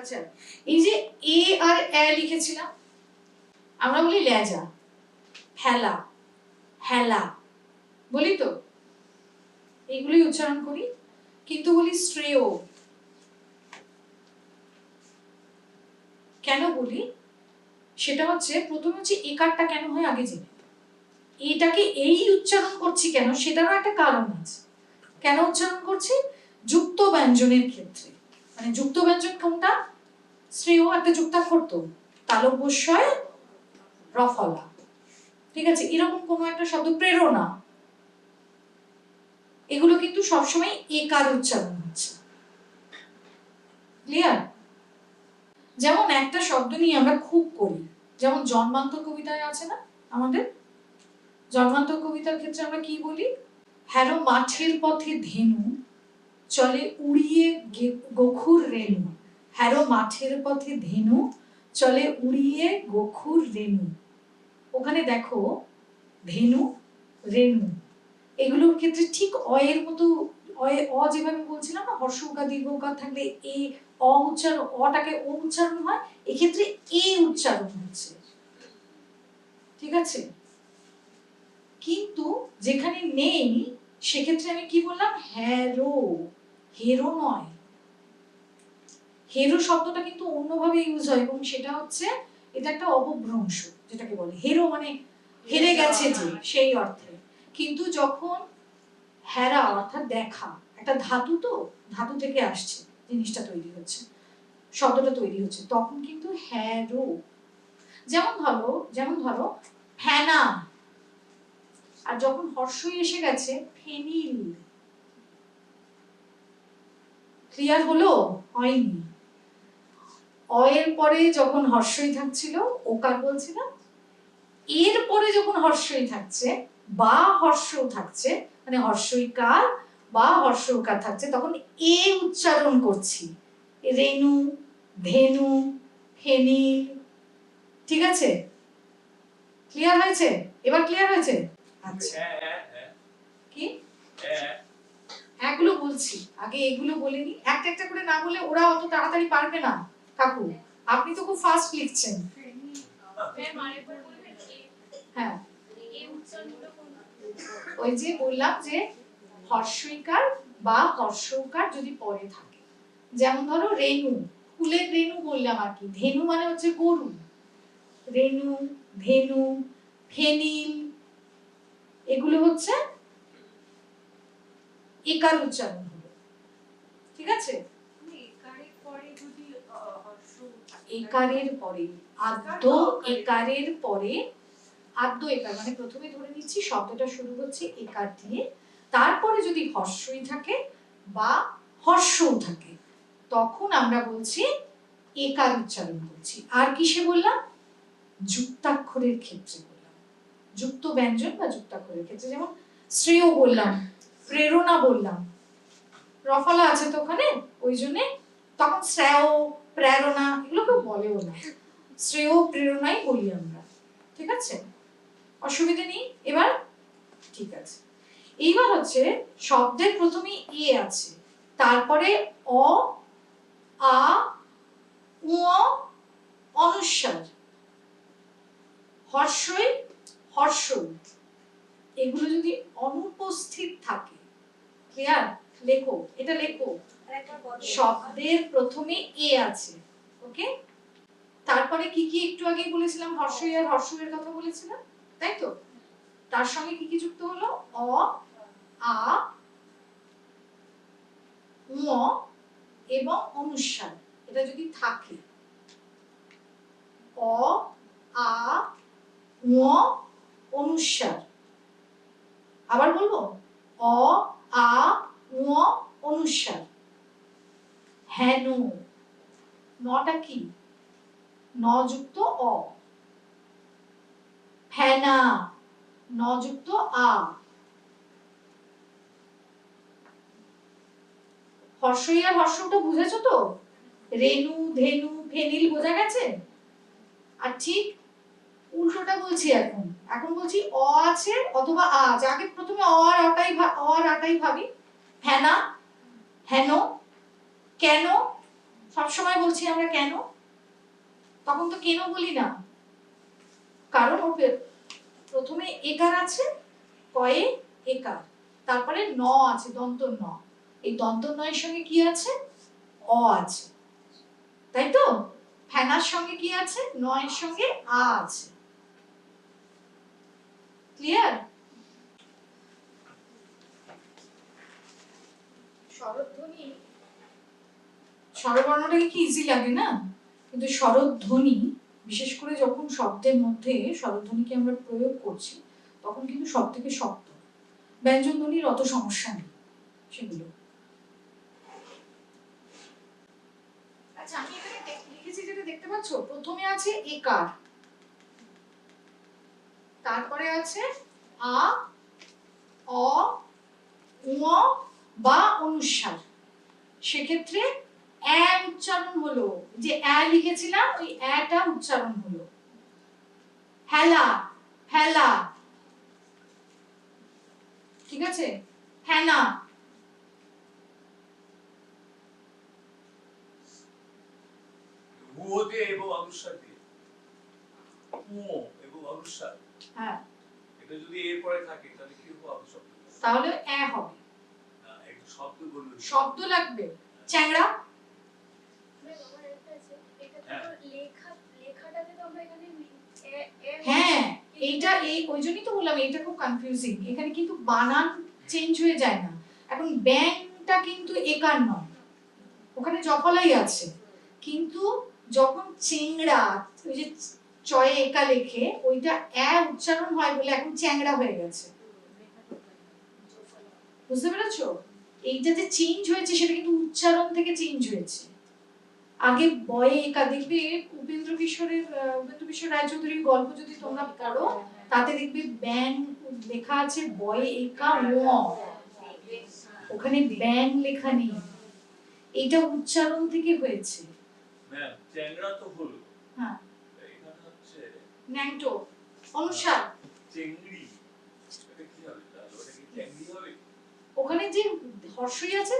আচ্ছা, এই যে এ আর এ লিখেছিলাম, আমরা বলি লেজা, হেলা, হেলা বলি তো, এইগুলোই উচ্চারণ করি, কিন্তু বলি শ্রেয়। কেন বলি সেটা হচ্ছে, প্রথমে হচ্ছে একারটা কেন হয় আগে জেনে, এটাকে এই উচ্চারণ করছি কেন সেটারও একটা কারণ আছে। কেন উচ্চারণ করছি? যুক্ত ব্যঞ্জনের ক্ষেত্রে, মানে যুক্ত ব্যঞ্জন কোনটা? শ্রেয় একটা যুক্তাক্ষর তো, তালব্যস্বয় রফলা, ঠিক আছে, এরকম কোন একটা শব্দ, প্রেরণা, এগুলো কিন্তু সবসময় একার উচ্চারণ হচ্ছে। ক্লিয়ার? যেমন একটা শব্দ নিয়ে আমরা খুব করি, যেমন জন্মান্তর কবিতায় আছে না আমাদের, জন্মান্তর কবিতার ক্ষেত্রে আমরা কি বলি? হ্যারো মাঠের পথে ধেনু চলে উড়িয়ে গোখুর রেণু, হ্যারো মাঠের পথে ধেনু চলে উড়িয়ে গোখুর রেণু। ওখানে দেখো ধেনু, রেণু, এগুলোর ক্ষেত্রে ঠিক অয়ের মতো, অ যেভাবে বলছিলাম না, হর্ষ উকার দীর্ঘ উকার থাকলে এ অ উচ্চারণ, অটাকে ও উচ্চারণ হয়, এক্ষেত্রে এ উচ্চারণ হচ্ছে, ঠিক আছে। কিন্তু যেখানে নেই সেক্ষেত্রে আমি কি বললাম? হ্যারো, হেরো নয়। হেরো শব্দটা কিন্তু অন্যভাবে ইউজ হয়, এবং সেটা হচ্ছে এটা একটা অপভ্রংশ, যেটাকে বলে হেরো মানে হেরে গেছে যে, সেই অর্থে। কিন্তু যখন হেরা অর্থাৎ দেখা, একটা ধাতু তো, ধাতু থেকে আসছে জিনিসটা তৈরি হচ্ছে, শব্দটা তৈরি হচ্ছে, তখন কিন্তু হ্যারো। যেমন ধরো ফেনা, আর যখন হর্ষই এসে গেছে ফেনিল। ক্লিয়ার হলো? হয়নি। অয়ের পরে যখন হর্ষই থাকছিল ওকার বলছিলাম, এর পরে যখন হর্ষই থাকছে বা হর্ষও থাকছে, মানে হর্ষইকার বা হর্ষউকার থাকছে, তখন এ উচ্চারণ করছি, রেণু, ধেনু, ফেনিল, ঠিক আছে? ক্লিয়ার হয়েছে? এবার ক্লিয়ার হয়েছে? আচ্ছা, কি এগুলো বলছি, আগে এগুলো বলিনি, একটা একটা করে না বলে ওরা অত তাড়াতাড়ি পারবে না। কাকু আপনি তো খুব ফাস্ট লিখছেন। হ্যাঁ, ওই যে বললাম যে হর্ষইকার বা হর্ষউকার যদি পরে থাকে, যেমন ধরো রেণু, ফুলের রেণু বললাম আর কি, ধেনু মানে হচ্ছে গরু, রেণু, ধেনু, ফেনিল, এগুলো হচ্ছে একার উচ্চারণ হবে, ঠিক আছে। একারের পরে, আদ্য একারের পরে, আদ্য একার মানে প্রথমে ধরে নিচ্ছি শব্দটা শুরু হচ্ছে একার দিয়ে, তারপরে যদি হর্ষই থাকে বা হর্ষও থাকে, তখন আমরা বলছি একার উচ্চারণ করছি। আর কিসে বললাম? যুক্তাক্ষরের ক্ষেত্রে বললাম, যুক্ত ব্যঞ্জন বা যুক্তাক্ষরের ক্ষেত্রে, যেমন শ্রেয় বললাম, প্রেরণা বললাম, রফলা আছে তো ওখানে, ওই জন্য তখন শ্রেয়, প্রেরণা এগুলো কেউ বলেও না, শ্রেয় প্রেরণাই বলি আমরা, ঠিক আছে, অসুবিধা নেই। এবার ঠিক আছে, এইবার হচ্ছে শব্দের প্রথমে এ আছে, তারপরে অ, আ, উ, অনুস্বার, হর্ষই, হর্ষ, এগুলো যদি অনুপস্থিত থাকে, ক্লিয়ার? লেখো, এটা লেখো, শব্দের প্রথমে এ আছে, ওকে, তারপরে কি কি একটু আগে বলেছিলাম, হর্ষই আর হর্ষের কথা বলেছিলাম, তাই তো, তার সঙ্গে কি কি যুক্ত হলো? অ, আ, উ এবং অনুস্বার, এটা যদি থাকে, অ, আ, উ, অনুস্বার, আবার বলবো, অ, আ, উ, অনুস্বার, হেন, নটা কি? ন যুক্ত অ, ফেনা, ন যুক্ত আ, হর্ষই আর হর্ষটা বুঝেছো তো? রেণু, ধেনু, ফেনিল বোঝা গেছে? আর ঠিক উল্টোটা বলছি এখন, এখন বলছি অ আছে অথবা আ আছে, আগে প্রথমে অ আর আটাই ভাবি, ফেনা, হেন, কেন, সবসময় বলছি আমরা কেন, তখন তো কেন বলি না, কারণ ওর প্রথমে একার আছে, কয়ে একার, তারপরে ন আছে, দন্ত ন, এই দন্ত নয়ের সঙ্গে কি আছে, অ আছে, তাই তো? ফেনার সঙ্গে কি আছে, নয়ের সঙ্গে আ আছে। ক্লিয়ার? স্বরধ্বনি, স্বরবর্ণটাকে কি ইজি লাগে না, কিন্তু স্বরধ্বনি বিশেষ করে যখন শব্দের মধ্যে স্বরধ্বনিকে আমরা প্রয়োগ করছি তখন কিন্তু সব থেকে শক্ত। ব্যঞ্জন ধ্বনির অত সমস্যা নেই সেগুলো। আচ্ছা আমি এখানে লিখেছি যেটা দেখতে পাচ্ছ, প্রথমে আছে একার, তারপরে আছে আ, অ, উ বা অনুস্বার। সেক্ষেত্রে এ উচ্চারণ হলো, যে এ লিখেছিলাম ওই এটা উচ্চারণ হলো। হেলা, হেলা, ঠিক আছে? হেনা, হুতে এবং অনুস্বার দিয়ে, উ এবং অনুস্বার, হ্যাঁ এটা যদি এর পরে থাকে তাহলে কি হবে শব্দ? তাহলে এ হবে। না একটু শব্দ বলুন। শব্দ লাগবে, চ্যাংড়া। হ্যাঁ এইটা এই ওই জন্যই তো বললাম এইটা খুব কনফিউজিং, এখানে কিন্তু বানান চেঞ্জ হয়ে যায় না। এখন ব্যাংটা কিন্তু একার নয়, ওখানে জফলাই আছে, কিন্তু যখন চেংড়া, ওই যে চয়ে একা লেখে ওইটা এ উচ্চারণ হয় বলে এখন চ্যাংড়া হয়ে গেছে। বুঝতে পেরেছো? এইটা যে চেঞ্জ হয়েছে সেটা কিন্তু উচ্চারণ থেকে চেঞ্জ হয়েছে। আগে বয়ে একা, দেখবে উপেন্দ্র কিশোর রায়চৌধুরীর গল্প যদি তোমরা পড়ো তাতে দেখবে ব্যাং লেখা আছে বয়ে একা ও, ওখানে ব্যাং লেখা নেই, এটা উচ্চারণ থেকে হয়েছে। ম্যাম চ্যাংড়া তো হলো, হ্যাঁ এখানে হচ্ছে ন্যাংটো, অনুসার, চেংড়ি, এটা কি হবে তাহলে? ওটা কি চেংড়ি হবে? ওখানে যে হর্ষই আছে,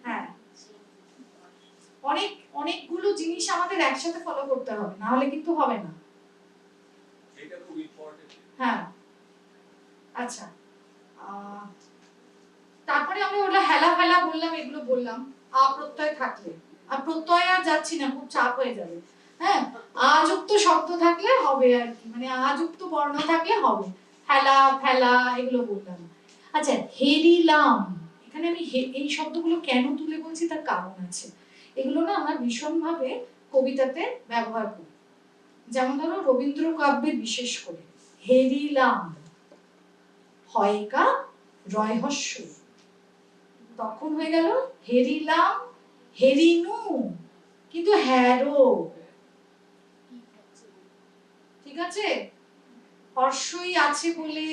হ্যাঁ অনেকগুলো জিনিস আমাদের একসাথে ফলো করতে হবে, না হলে কিন্তু হবে না। এটা খুব ইম্পর্টেন্ট। হ্যাঁ আচ্ছা, তারপরে আমি ওগুলো হেলা ফেলা বললাম, এগুলো বললাম। আ প্রত্যয় থাকলে, আর প্রত্যয় আর যাচ্ছি না, খুব চাপ হয়ে যাবে। হ্যাঁ আযুক্ত শব্দ থাকলে হবে আর কি, মানে আযুক্ত বর্ণ থাকলে হবে, হেলা ফেলা এগুলো বললাম। আচ্ছা হেরিলাম, এখানে আমি এই শব্দগুলো কেন তুলে বলছি তার কারণ আছে। এগুলো না আমরা ভীষণভাবে কবিতাতে ব্যবহার করি, যেমন ধরো রবীন্দ্র কাব্যে বিশেষ করে হেরিলাম, হয়কা রয় হস্য, তখন হয়ে গেল হেরিলাম, হেরিনু, কিন্তু হ্যারো, ঠিক আছে? হর্ষই আছে বলে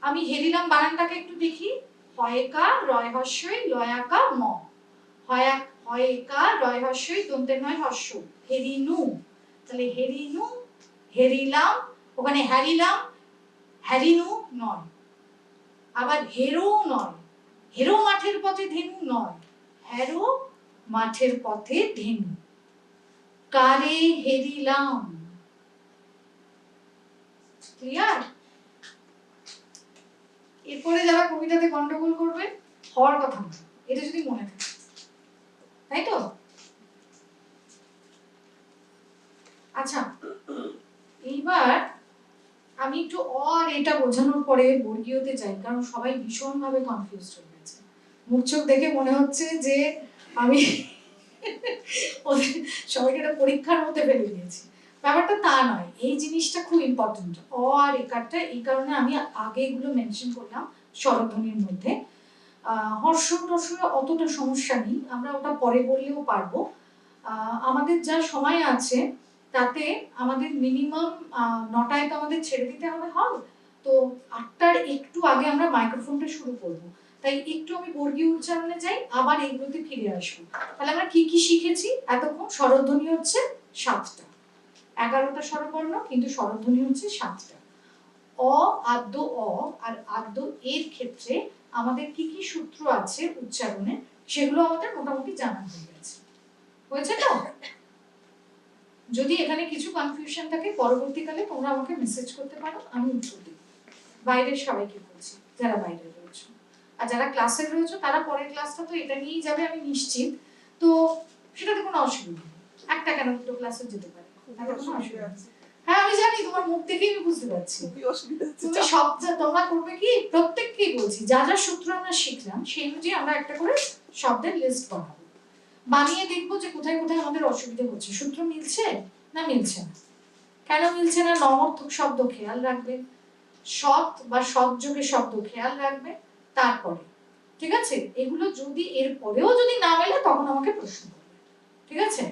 আমি হেরিলাম বানানটাকে একটু দেখি, হয়কা রয় হস্যই লয়াকা ম, হয়কা রয় হস্যই দন্তের নয় হস্য, হেরিনু, তাহলে হেরিনু, হেরিলাম, ওখানে হ্যারিলাম, হ্যারিনু নয়, আবার হেরো নয়, হেরো মাঠের পথে ধেনু নয়, হেরো মাঠের পথে ধেনু, কারে হেরিলাম। ক্লিয়ার? এরপরে যারা কবিতাতে গন্ডগোল করবে, হওয়ার কথা না, এটা যদি মনে থাকে, তাই তো? আচ্ছা এইবার আমি একটু আর এটা বোঝানোর পরে বর্গীয়তে যাই, কারণ সবাই ভীষণ ভাবে কনফিউজ হয়ে গেছে। মুখ চোখ দেখে মনে হচ্ছে যে আমি সবাইকে একটা পরীক্ষার মধ্যে ফেলে দিয়েছি, ব্যাপারটা তা নয়। এই জিনিসটা খুব ইম্পর্টেন্ট, অ আর একারটা, এই কারণে আমি আগে এগুলো মেনশন করলাম স্বরধ্বনির মধ্যে। হর্ষ টর্ষ অতটা সমস্যা নেই, আমরা ওটা পরে বললেও পারবো। আমাদের যা সময় আছে তাতে আমাদের মিনিমাম 9টায় তো আমাদের ছেড়ে দিতে হবে হল, তো 8টার একটু আগে আমরা মাইক্রোফোনটা শুরু করব, তাই একটু আমি বর্গীয় উচ্চারণে যাই, আবার এইগুলোতে ফিরে আসবো। তাহলে আমরা কি কি শিখেছি এতক্ষণ? স্বরধ্বনি হচ্ছে 7টা, 11টা স্বরবর্ণ, কিন্তু স্বরধ্বনি হচ্ছে 7টা। অ আদ্য অ আর আদ্য এর ক্ষেত্রে আমাদের কি কি সূত্র আছে উচ্চারণে সেগুলো আমাদের মোটামুটি জানা হয়ে গেছে। হয়েছে তো? যদি এখানে কিছু কনফিউশন থাকে পরবর্তীকালে তোমরা আমাকে মেসেজ করতে পারো, আমি উত্তর দিই। বাইরের সবাইকে বলছি যারা বাইরে রয়েছে, আর যারা ক্লাসে রয়েছে তারা পরের ক্লাসটা তো এটা নিয়েই যাবে আমি নিশ্চিত, তো সেটাতে কোনো অসুবিধা নেই। একটা কেন দুটো ক্লাসে যেতে পারে, তাতে কোনো অসুবিধা নেই। হ্যাঁ আমি জানি, তোমার মুখ দেখেই আমি বুঝতে পারছি তুমি সব তোমরা করবে কি, প্রত্যেককেই বলছি যা যা সূত্র আমরা শিখলাম সেই অনুযায়ী আমরা একটা করে শব্দের লিস্ট বানাবো, বানিয়ে দেখবো যে কোথায় কোথায় আমাদের অসুবিধা হচ্ছে, সূত্র মিলছে না মিলছে না, কেন মিলছে না, নমর্থক শব্দ খেয়াল রাখবে, সৎ বা সৎ যোগের শব্দ খেয়াল রাখবে, তারপরে ঠিক আছে, এগুলো যদি এর পরেও যদি না মেলে তখন আমাকে প্রশ্ন করবে, ঠিক আছে।